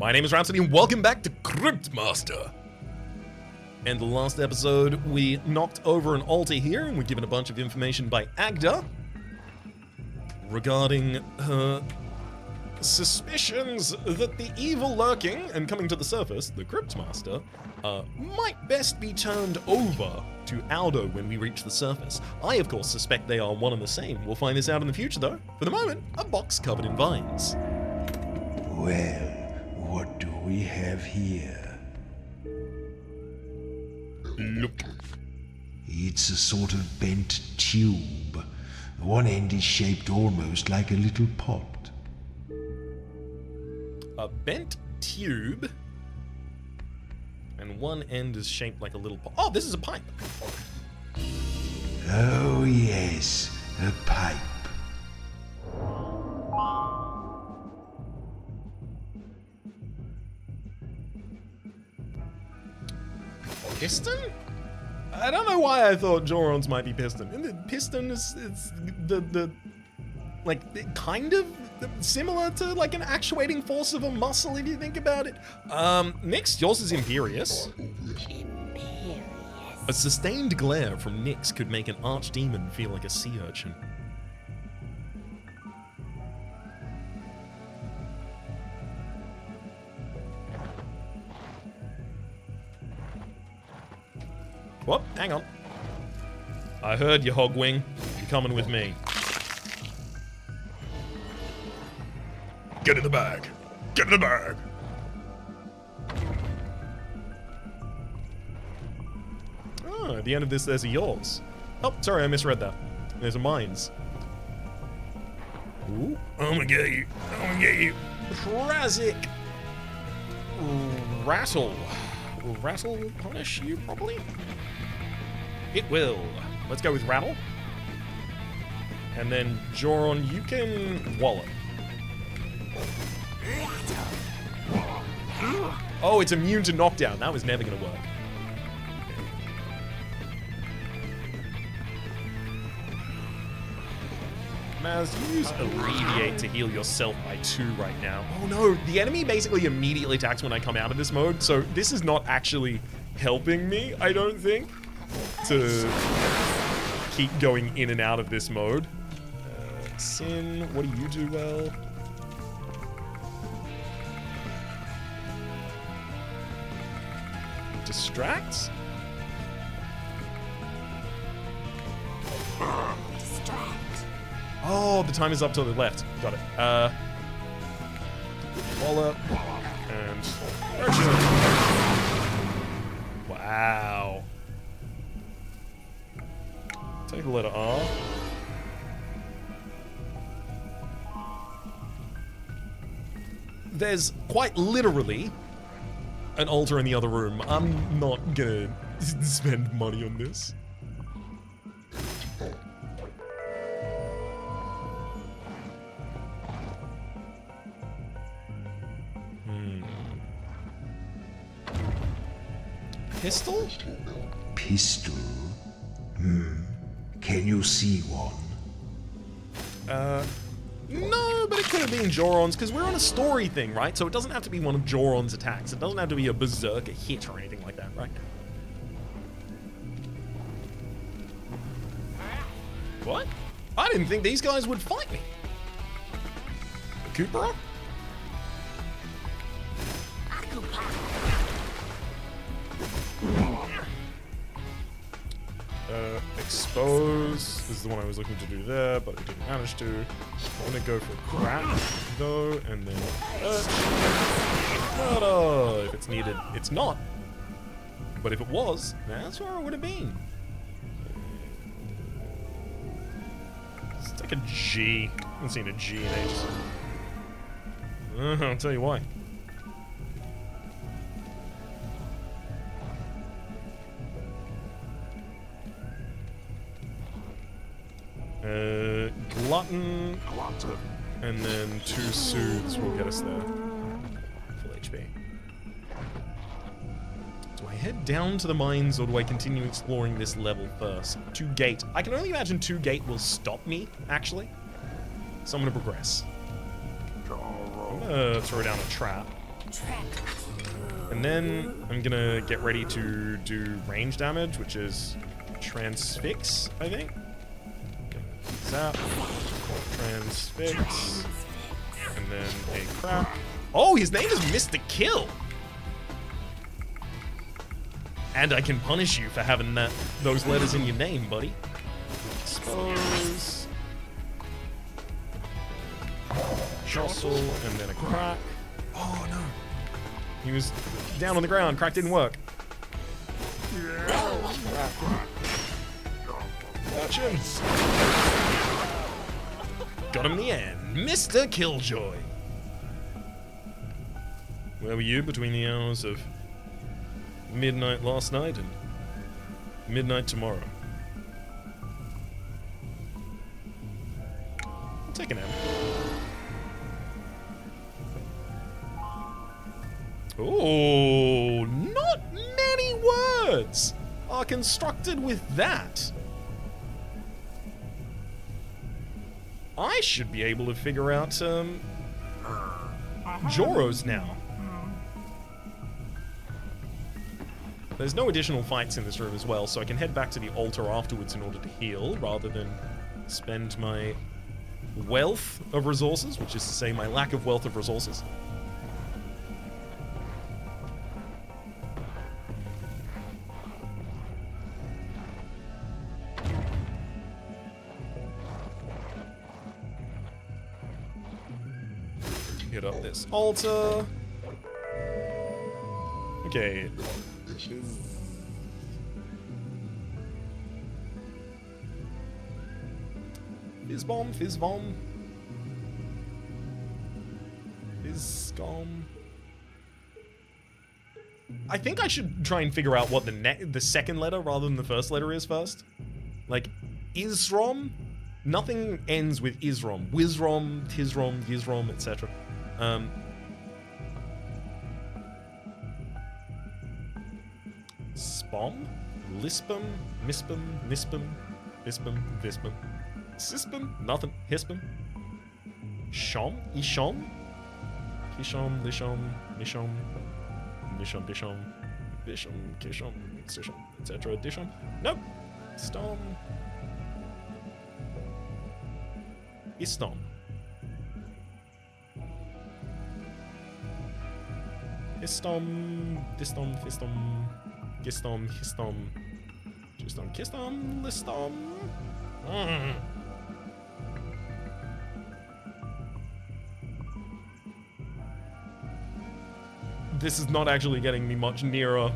My name is Rhapsody and welcome back to Cryptmaster. In the last episode, we knocked over an altar here and we're given a bunch of information by Agda regarding her suspicions that the evil lurking and coming to the surface, the Cryptmaster, might best be turned over to Aldo when we reach the surface. I, of course, suspect they are one and the same. We'll find this out in the future, though. For the moment, a box covered in vines. Well, what do we have here? Look. It's a sort of bent tube. One end is shaped almost like a little pot. A bent tube. And one end is shaped like a little pot. Oh, this is a pipe. Oh yes, a pipe. Piston? I don't know why I thought Jorons might be piston. And the piston is the like kind of similar to like an actuating force of a muscle if you think about it. Nyx, yours is Imperious. A sustained glare from Nyx could make an archdemon feel like a sea urchin. Whoop, hang on. I heard you, Hogwing. You're coming with me. Get in the bag. Get in the bag. Oh, at the end of this, there's a yours. Oh, sorry, I misread that. There's a mines. Ooh, I'm gonna get you. I'm gonna get you. Trazic. Rattle. Will Rattle punish you, probably? It will. Let's go with Rattle. And then, Joron, you can Wallop. Oh, it's immune to knockdown. That was never going to work. Maz, use Alleviate to heal yourself by 2 right now. Oh no, the enemy basically immediately attacks when I come out of this mode, so this is not actually helping me, I don't think, to keep going in and out of this mode. Sin, what do you do well? Distract? Oh, the time is up to the left. Got it. Wallop. And... Wow. Take the letter R. There's quite literally an altar in the other room. I'm not gonna spend money on this. Pistol? Pistol? Can you see one? No, but it could have been Joron's, because we're on a story thing, right? So it doesn't have to be one of Joron's attacks. It doesn't have to be a berserker hit or anything like that, right? What? I didn't think these guys would fight me. Cooper? Expose. This is the one I was looking to do there, but I didn't manage to. I'm gonna go for Crack, though, and then... if it's needed. It's not. But if it was, that's where it would have been. Let's take a G. I haven't seen a G in ages. I'll tell you why. Glutton, and then 2 soothes will get us there. Full HP. Do I head down to the mines or do I continue exploring this level first? 2 gate. I can only imagine 2 gate will stop me, actually. So I'm gonna progress. I'm gonna throw down a trap. And then I'm gonna get ready to do range damage, which is transfix, I think. Zap, transfix, and then a crack. Oh, his name is Mr. Kill. And I can punish you for having those letters in your name, buddy. Expose. Jostle, and then a crack. Oh no. He was down on the ground. Crack didn't work. Gotcha. Got him in the end. Mr. Killjoy. Where were you between the hours of midnight last night and midnight tomorrow? I'll take an M. Oh, not many words are constructed with that. I should be able to figure out Joros now. There's no additional fights in this room as well, so I can head back to the altar afterwards in order to heal, rather than spend my wealth of resources, which is to say my lack of wealth of resources. Hit up this altar. Okay. Fizz bomb, fizz bomb. Fizz bomb. I think I should try and figure out what the second letter rather than the first letter is first. Like, Isrom? Nothing ends with Isrom. Wizrom, Tizrom, Yizrom, etc. Spom? Lispum? Mispum? Nispum? Bispum? Vispum? Sispum? Nothing. Hispum? Shom? Ishom? Kishom? Lishom? Nishom? Nishom? Bishom? Bishom? Kishom? Sishom? Etc. Dishom? Nope. Stom? Istom? Istom? Distom? Fistom? Gistom? Histom? Gistom? Kistom? Listom? This is not actually getting me much nearer.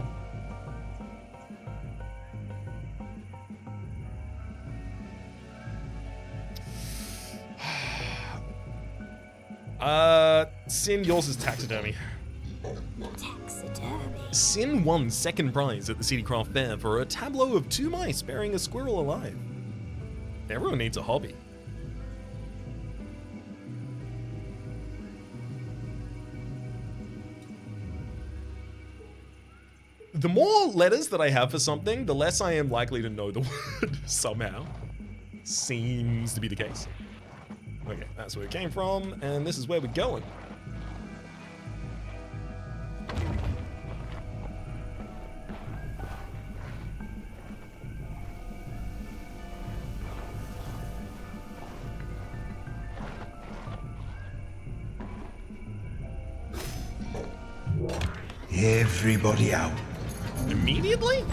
Sin, yours is taxidermy. Sin won second prize at the City Craft Fair for a tableau of 2 mice burying a squirrel alive. Everyone needs a hobby. The more letters that I have for something, the less I am likely to know the word somehow. Seems to be the case. Okay, that's where it came from, and this is where we're going. Everybody out. Immediately?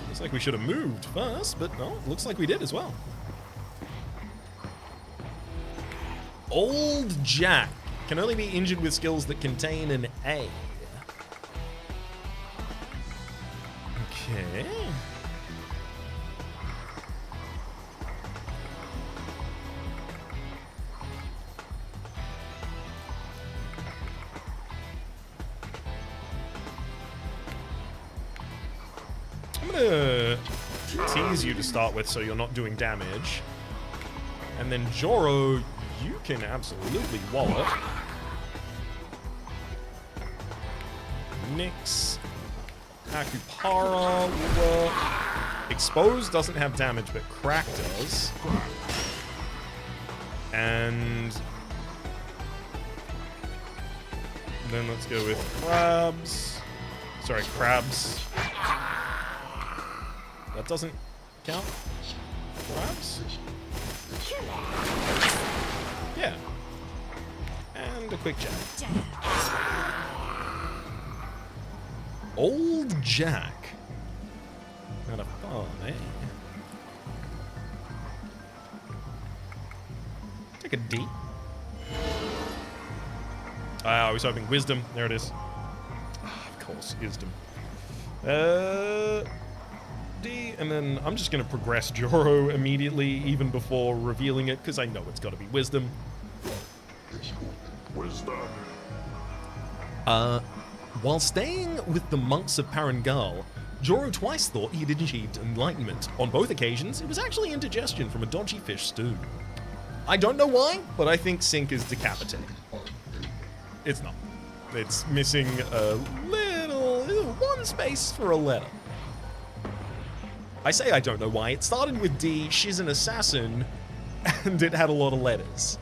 Looks like we should have moved first, but no, looks like we did as well. Old Jack can only be injured with skills that contain an A. Okay. I'm gonna tease you to start with so you're not doing damage. And then Joro, you can absolutely wallop. Nyx. Akupara will work. Expose doesn't have damage, but Crack does. And then let's go with crabs. Sorry, crabs. That doesn't count. Crabs? Yeah. And a quick jab. Old Jack. Not a fun, eh? Take a D. I was hoping wisdom. There it is. Of course, wisdom. D, and then I'm just going to progress Joro immediately, even before revealing it, because I know it's got to be wisdom. Wisdom. While staying with the monks of Parangal, Joro twice thought he had achieved enlightenment. On both occasions, it was actually indigestion from a dodgy fish stew. I don't know why, but I think Sync is decapitated. It's not. It's missing a little one space for a letter. I say I don't know why. It started with D, she's an assassin, and it had a lot of letters.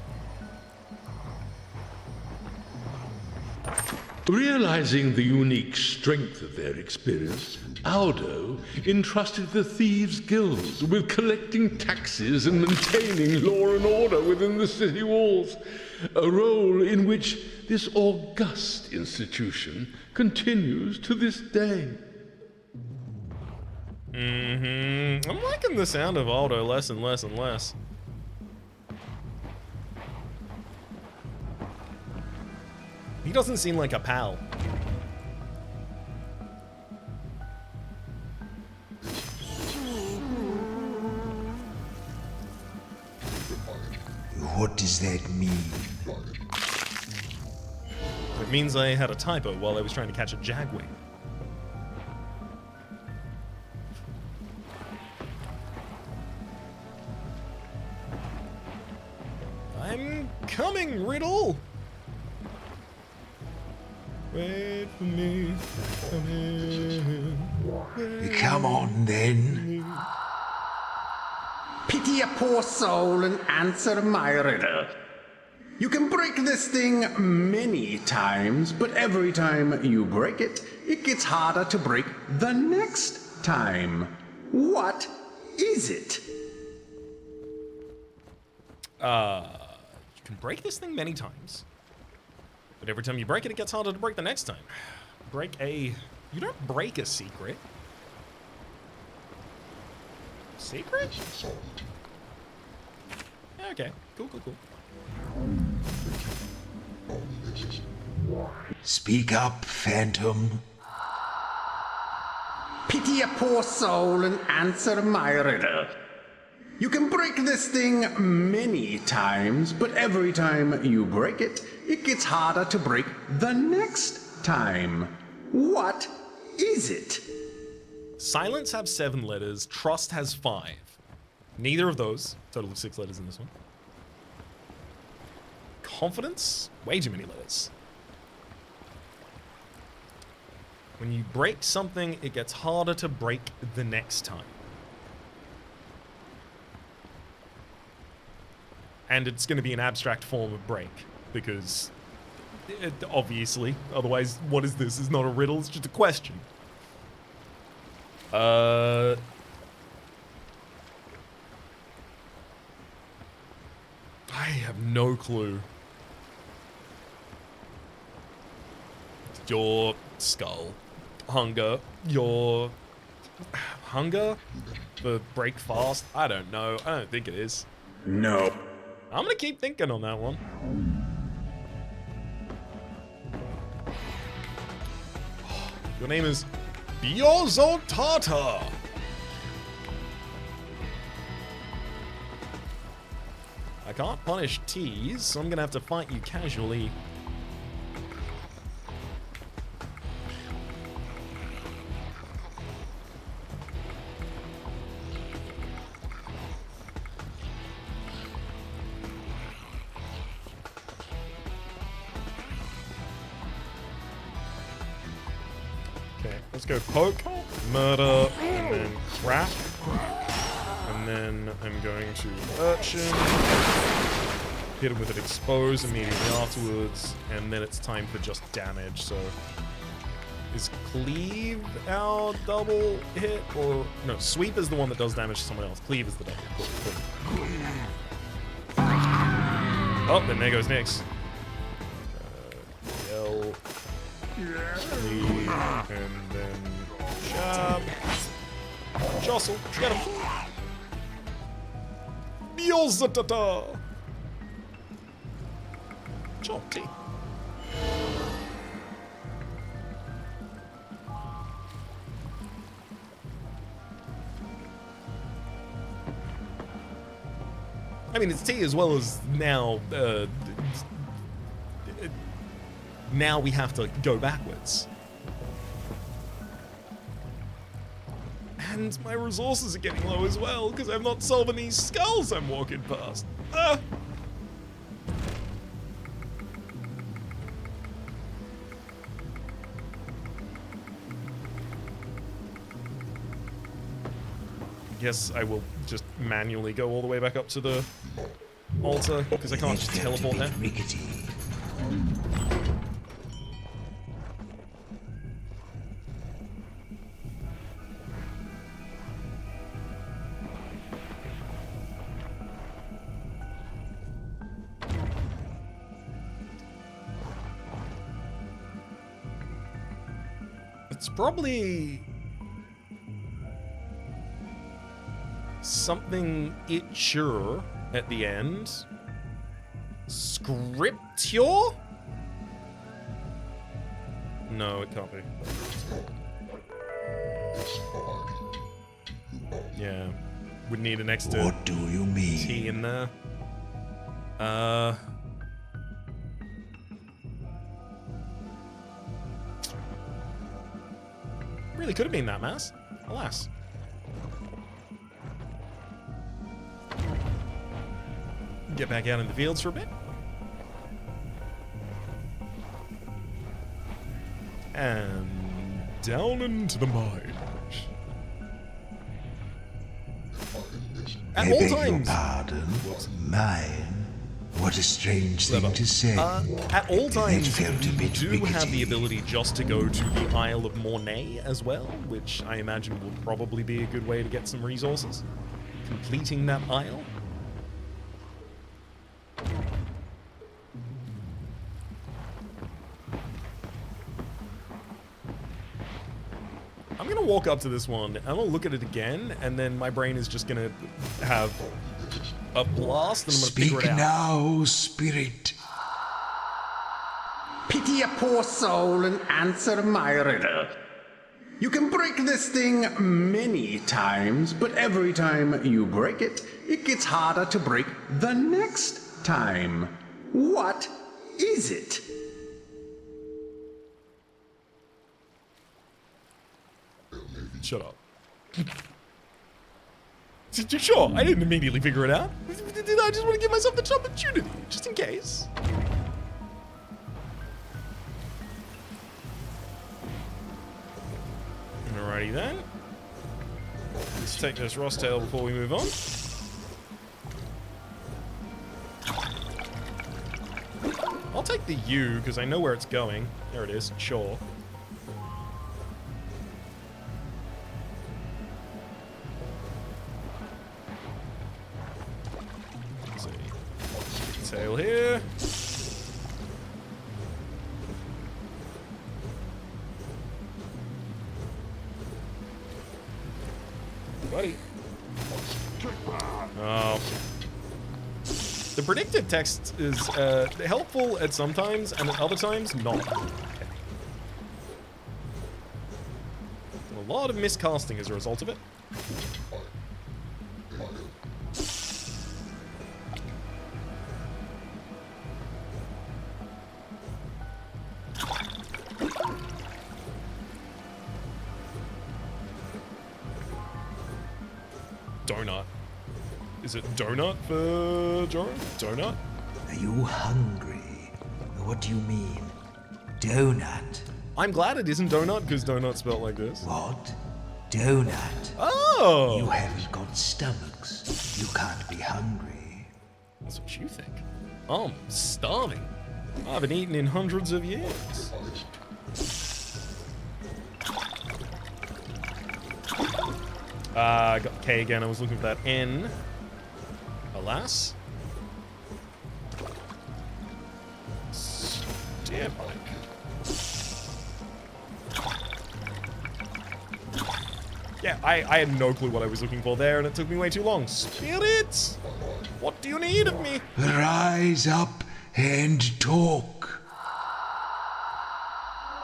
Realizing the unique strength of their experience, Aldo entrusted the Thieves' Guild with collecting taxes and maintaining law and order within the city walls, a role in which this august institution continues to this day. I'm liking the sound of Aldo less and less and less. He doesn't seem like a pal. What does that mean? It means I had a typo while I was trying to catch a jagwing. I'm coming, Riddle! Wait for me, come in. Come on, then. Pity a poor soul and answer my riddle. You can break this thing many times, but every time you break it, it gets harder to break the next time. What is it? You can break this thing many times. But every time you break it, it gets harder to break the next time. You don't break a secret. Secret? Okay, cool. Speak up, Phantom. Pity a poor soul and answer my riddle. You can break this thing many times, but every time you break it, it gets harder to break the next time. What is it? Silence has 7 letters, trust has 5. Neither of those. Total of 6 letters in this one. Confidence? Way too many letters. When you break something, it gets harder to break the next time. And it's going to be an abstract form of break, because obviously, otherwise, what is this? It's not a riddle, it's just a question. I have no clue. Your skull. Hunger. Your hunger? For break fast? I don't know. I don't think it is. No. I'm gonna keep thinking on that one. Your name is Biozotata. I can't punish T's, so I'm gonna have to fight you casually. Okay, let's go poke, murder, and then crack. And then I'm going to urchin. hit him with an expose immediately afterwards, and then it's time for just damage. So is cleave our double hit, or no? Sweep is the one that does damage to someone else. Cleave is the double. Cool. Oh, then there goes Nyx. Yell, cleave, and then jab, jostle, get him. Biozatata. Jaunty. I mean, it's tea as well as now. Now we have to go backwards. And my resources are getting low as well, because I'm not solving these skulls I'm walking past. Ah! Guess I will just manually go all the way back up to the altar, because I can't just teleport there. It's probably something itcher at the end. Scripture? No, it can't be. Yeah. Would need an extra What do you mean? T in there. Really could have been that, Mass. Alas. Get back out in the fields for a bit. And down into the mine. At all times. Pardon? Mine? What a strange thing to say. At all times, felt a you bit do have rickety. the ability just to go to the Isle of Mornay as well, which I imagine will probably be a good way to get some resources. Completing that isle. I'm gonna walk up to this one, I'm gonna look at it again, and then my brain is just gonna have a blast, and I'm gonna figure Speak it out. now, spirit. Pity a poor soul and answer my riddle. You can break this thing many times, but every time you break it, it gets harder to break the next time. What is it? Shut up. Sure, I didn't immediately figure it out. I just want to give myself the opportunity, just in case. Alrighty then. Let's take this Ross tail before we move on. I'll take the U, because I know where it's going. There it is, sure. Tail here. Buddy. Oh. The predictive text is helpful at some times, and at other times, not. A lot of miscasting as a result of it. Donut. Is it donut for Joran? Donut? Are you hungry? What do you mean? Donut? I'm glad it isn't donut, because donut spelled like this. What? Donut? Oh! You haven't got stomachs. You can't be hungry. That's what you think. I'm starving. I haven't eaten in hundreds of years. I got K again. I was looking for that N. Alas. Steer bike. Yeah, I had no clue what I was looking for there, and it took me way too long. Spirits! What do you need of me? Rise up and talk.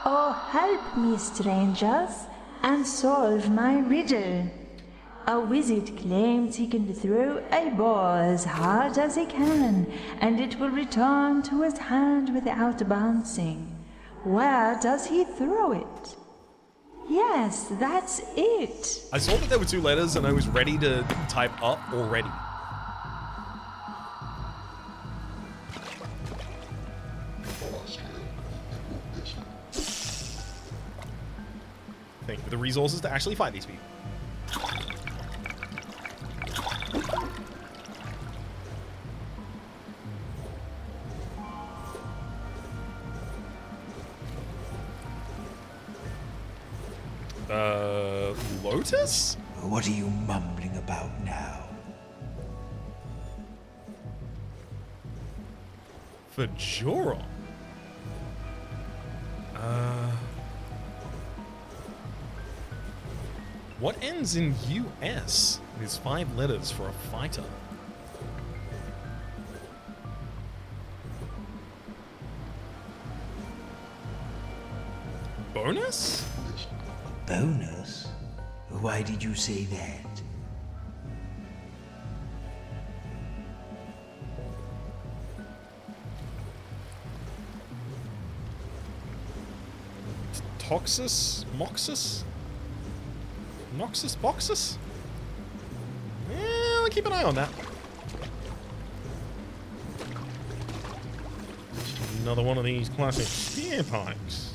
Oh, help me, strangers, and solve my riddle. A wizard claims he can throw a ball as hard as he can, and it will return to his hand without bouncing. Where does he throw it? Yes, that's it. I saw that there were 2 letters, and I was ready to type up already. Thank you for the resources to actually fight these people. Lotus? What are you mumbling about now? For Joron? What ends in US? There's 5 letters for a fighter. Bonus? Bonus? Why did you say that? Toxus? Moxus? Noxus? Boxus? Yeah, I'll keep an eye on that. Another one of these classic spear pipes.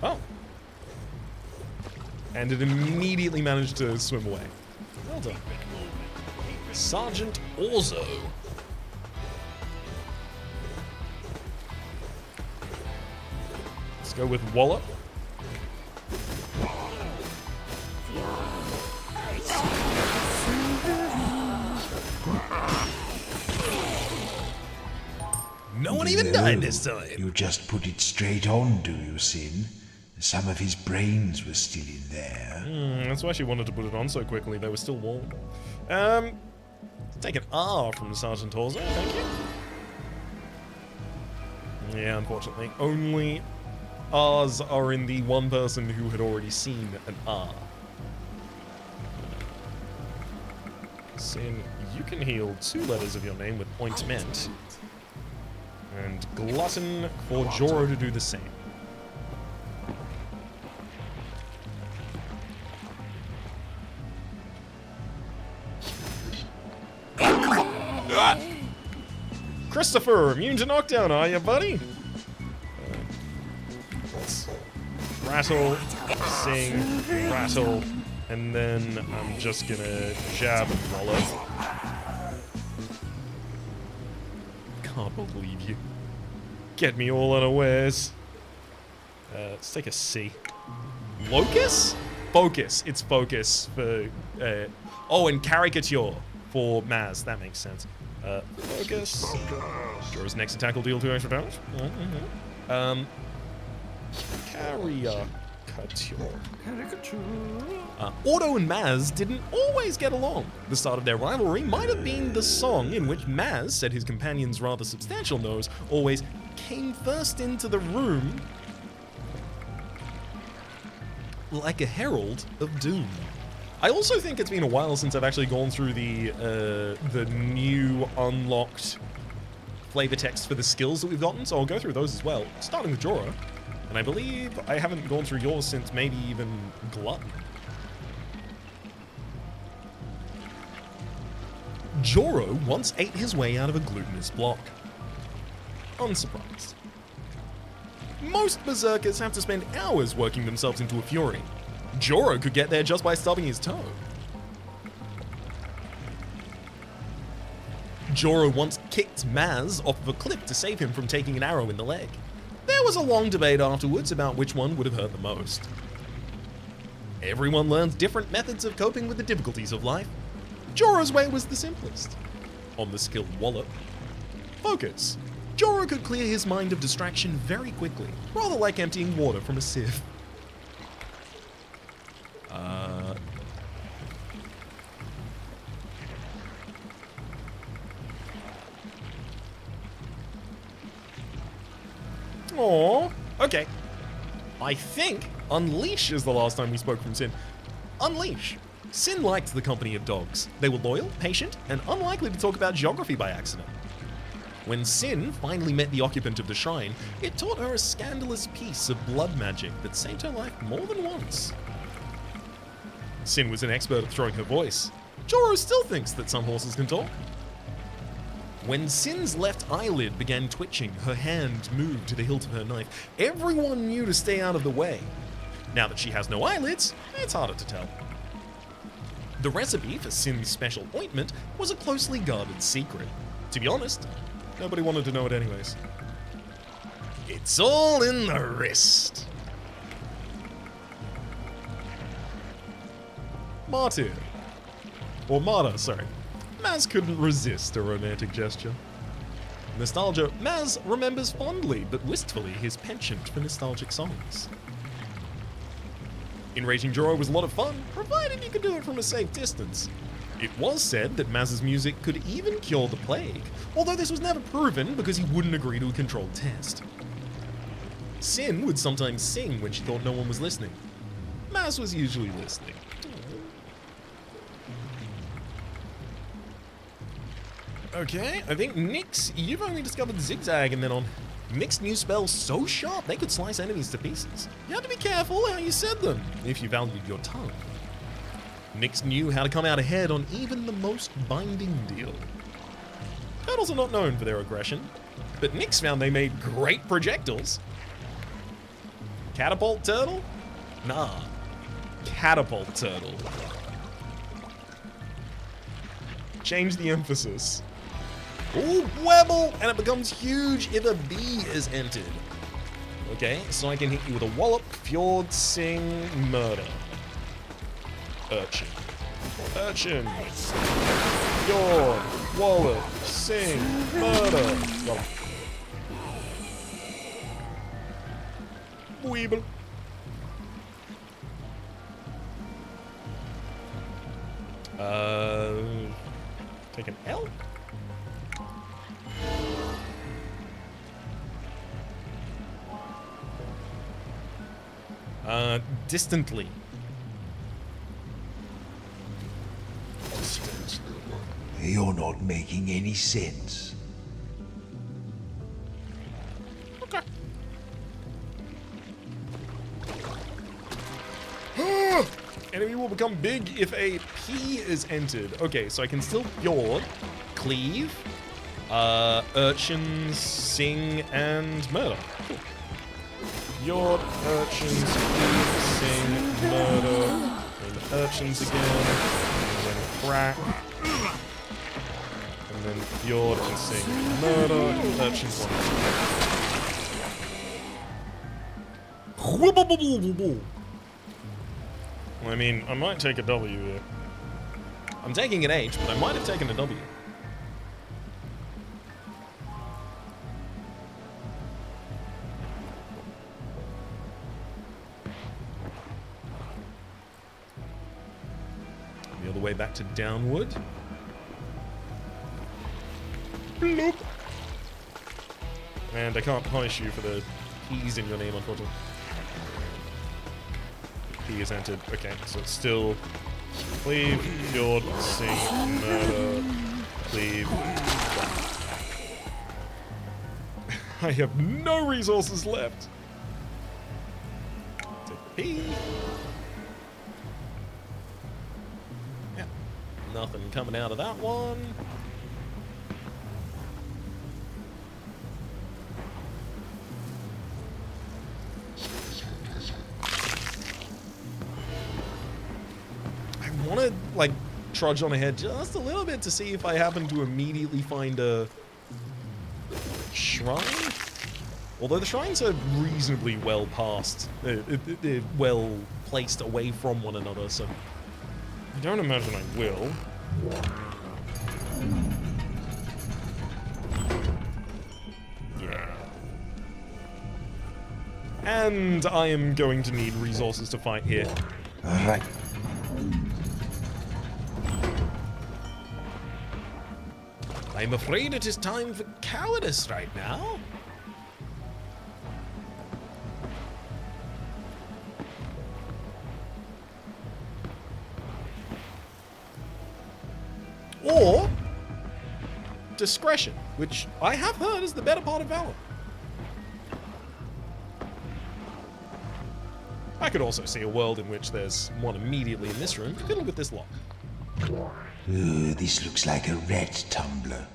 Oh. And it immediately managed to swim away. Well done. Sergeant Orzo. Let's go with Wallop. No one even died this time. You just put it straight on, do you, Sin? Some of his brains were still in there. That's why she wanted to put it on so quickly. They were still warm. Take an R from Sergeant Orzo, thank you. Yeah, unfortunately. Only R's are in the one person who had already seen an R. Sin, you can heal 2 letters of your name with ointment. And glutton for Joro to do the same. Christopher, immune to knockdown, are you, buddy? Let's rattle, sing, rattle, and then I'm just gonna jab and follow. Can't believe you. Get me all unawares. Let's take a C. Locus? Focus. It's focus for... oh, and caricature for Maz. That makes sense. Focus. Joro's next attack will deal 2 extra damage. Caricature. Otto and Maz didn't always get along. The start of their rivalry might have been the song in which Maz said his companion's rather substantial nose always came first into the room like a herald of doom. I also think it's been a while since I've actually gone through the new unlocked flavor text for the skills that we've gotten, so I'll go through those as well, starting with Joro. And I believe I haven't gone through yours since maybe even Glutton. Joro once ate his way out of a glutinous block. Unsurprised. Most berserkers have to spend hours working themselves into a fury. Joro could get there just by stubbing his toe. Jorah once kicked Maz off of a cliff to save him from taking an arrow in the leg. There was a long debate afterwards about which one would have hurt the most. Everyone learns different methods of coping with the difficulties of life. Jorah's way was the simplest. On the skill wallop, focus. Jorah could clear his mind of distraction very quickly, rather like emptying water from a sieve. Aww. Okay. I think Unleash is the last time we spoke from Sin. Unleash. Sin liked the company of dogs. They were loyal, patient, and unlikely to talk about geography by accident. When Sin finally met the occupant of the shrine, it taught her a scandalous piece of blood magic that saved her life more than once. Sin was an expert at throwing her voice. Jorah still thinks that some horses can talk. When Sin's left eyelid began twitching, her hand moved to the hilt of her knife. Everyone knew to stay out of the way. Now that she has no eyelids, it's harder to tell. The recipe for Sin's special ointment was a closely guarded secret. To be honest, nobody wanted to know it anyways. It's all in the wrist. Martyr. Or Martyr, sorry. Maz couldn't resist a romantic gesture. Nostalgia, Maz remembers fondly but wistfully his penchant for nostalgic songs. Enraging Jorah was a lot of fun, provided you could do it from a safe distance. It was said that Maz's music could even cure the plague, although this was never proven because he wouldn't agree to a controlled test. Sin would sometimes sing when she thought no one was listening. Maz was usually listening. Okay, I think Nyx, you've only discovered Zigzag, and then on Nyx's new spell so sharp they could slice enemies to pieces. You have to be careful how you said them, if you valued your tongue. Nyx knew how to come out ahead on even the most binding deal. Turtles are not known for their aggression, but Nyx found they made great projectiles. Catapult turtle? Nah, catapult turtle. Change the emphasis. Ooh, Webble! And it becomes huge if a bee is entered. Okay, so I can hit you with a wallop, fjord, sing, murder. Urchin. Urchin. Fjord, wallop, sing, murder. Got him. Weeble. Take an L? Distantly. You're not making any sense. Okay. Enemy will become big if a P is entered. Okay, so I can still fjord, cleave, urchins, sing, and murder. Cool. Fjord, urchins, cleave, sing, murder, and urchins again, and then crack, and then fjord and sing, murder, and urchins one. I mean, I might take a W here. I'm taking an H, but I might have taken a W. The other way back to downward. Bloop. And I can't punish you for the P's in your name, unfortunately. P is entered. Okay, so it's still cleave, fjord, sing, murder, cleave. I have no resources left. Take P. Yeah, nothing coming out of that one. trudge on ahead just a little bit to see if I happen to immediately find a shrine. Although the shrines are reasonably well past, they're well placed away from one another, so I don't imagine I will. Yeah. And I am going to need resources to fight here. Alright. I'm afraid it is time for cowardice right now. Or discretion, which I have heard is the better part of valor. I could also see a world in which there's one immediately in this room. Fiddle with this lock. This looks like a rat tumbler.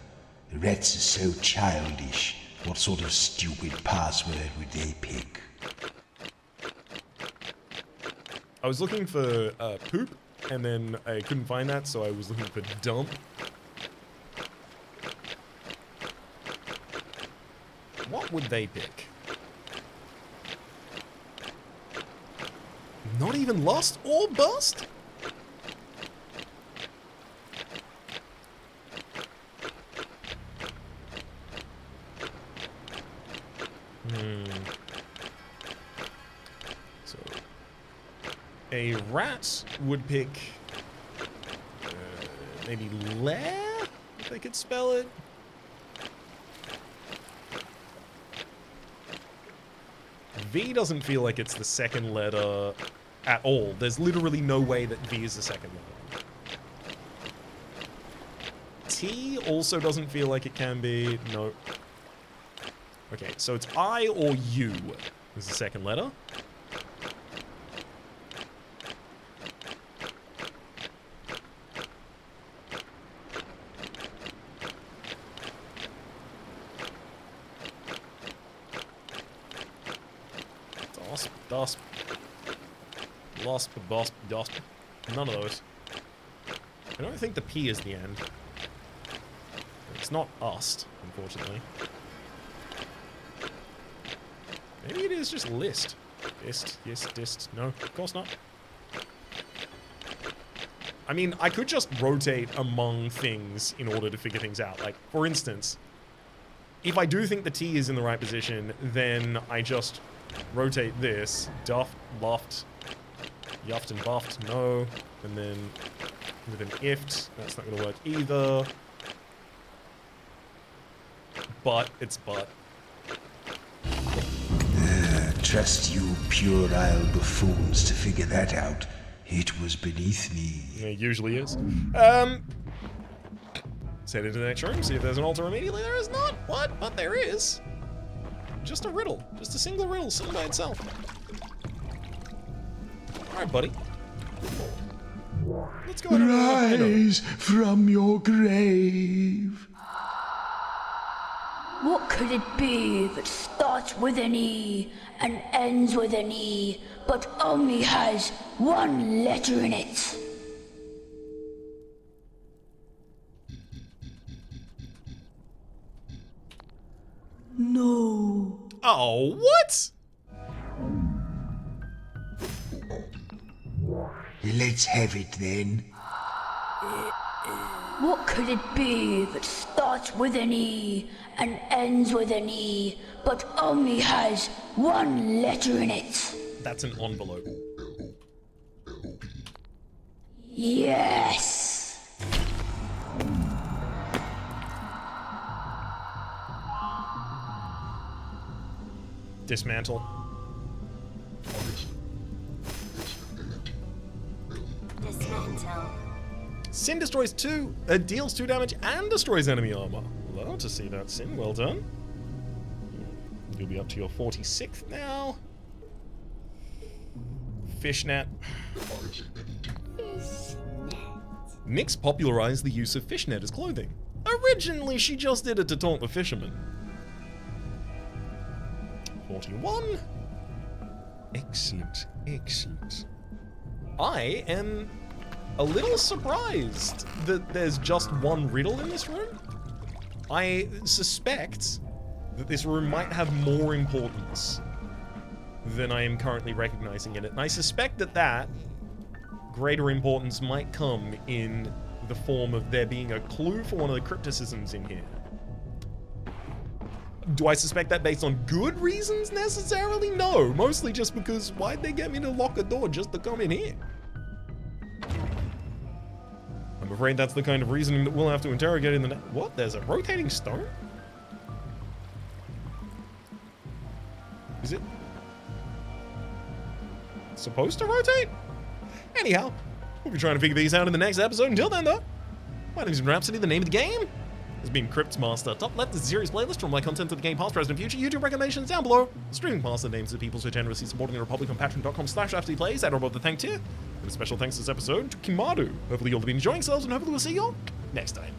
The rats are so childish. What sort of stupid password would they pick? I was looking for poop, and then I couldn't find that, so I was looking for dump. What would they pick? Not even lust or bust? So, a rat would pick maybe lair, if they could spell it. V doesn't feel like it's the second letter at all. There's literally no way that V is the second letter. T also doesn't feel like it can be. No. Okay, so it's I or U is the second letter. Dosp. Losp, bosp, dosp. None of those. I don't think the P is the end. It's not ust, unfortunately. Maybe it is just list. Dist, yes, dist. No, of course not. I mean, I could just rotate among things in order to figure things out. Like, for instance, if I do think the T is in the right position, then I just rotate this. Duft, loft, yuffed and buffed, no. And then with an ift, that's not going to work either. But, it's but. Trust you puerile buffoons to figure that out. It was beneath me. Yeah, it usually is. Let's head into the next room, see if there's an altar immediately. There is not. What? But there is. Just a riddle. Just a single riddle sitting by itself. Alright, buddy. Let's go ahead and Rise from your grave. What could it be that starts with an E and ends with an E, but only has one letter in it? No. Oh, what? Let's have it then. What could it be that starts with an E and ends with an E, but only has one letter in it? That's an envelope. Yes. Dismantle. Dismantle. Sin destroys 2, deals 2 damage and destroys enemy armor. Love to see that, Sin. Well done. You'll be up to your 46th now. Fishnet. Nyx popularized the use of fishnet as clothing. Originally, she just did it to taunt the fishermen. 41. Excellent, excellent. I am a little surprised that there's just one riddle in this room. I suspect that this room might have more importance than I am currently recognizing in it. And I suspect that greater importance might come in the form of there being a clue for one of the crypticisms in here. Do I suspect that based on good reasons necessarily? No, mostly just because why'd they get me to lock a door just to come in here? I'm afraid that's the kind of reasoning that we'll have to interrogate in the what? There's a rotating stone? Is it supposed to rotate? Anyhow, we'll be trying to figure these out in the next episode. Until then, though, my name is Rhapsody. The name of the game has been Cryptmaster. Top left is a series playlist from my content of the game past, present, and future. YouTube recommendations down below. Streaming past the names of the people so generously supporting the Republic on patreon.com/RhapsodyPlays. That are above the thank tier. And a special thanks this episode to Kimadu. Hopefully you'll have been enjoying yourselves, and hopefully we'll see you all next time.